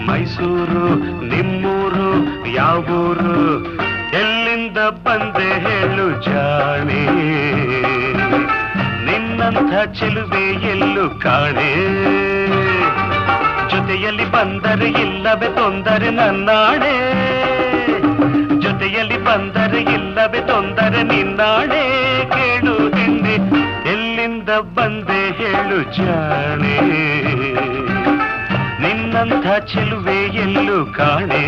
ಮೈಸೂರು ನಿಮ್ಮೂರು ಯಾವೂರು ಎಲ್ಲಿಂದ ಬಂದೆ ಹೇಳು ಜಾಣೆ ನಿನ್ನಂಥ ಚೆಲುವೆ ಎಲ್ಲೂ ಕಾಣೆ ಜೊತೆಯಲ್ಲಿ ಬಂದರೆ ಇಲ್ಲವೇ ತೊಂದರೆ ನನ್ನಾಣೆ ಜೊತೆಯಲ್ಲಿ ಬಂದರೆ ಇಲ್ಲವೇ ತೊಂದರೆ ನಿನ್ನಾಣೆ ಕೇಳು ಹೆಣ್ಣೆ ಎಲ್ಲಿಂದ ಬಂದೆ ಹೇಳು ಜಾಣೆ ನಿನ್ನಂಥ ಚೆಲುವೆ ಎಲ್ಲೂ ಕಾಣೆ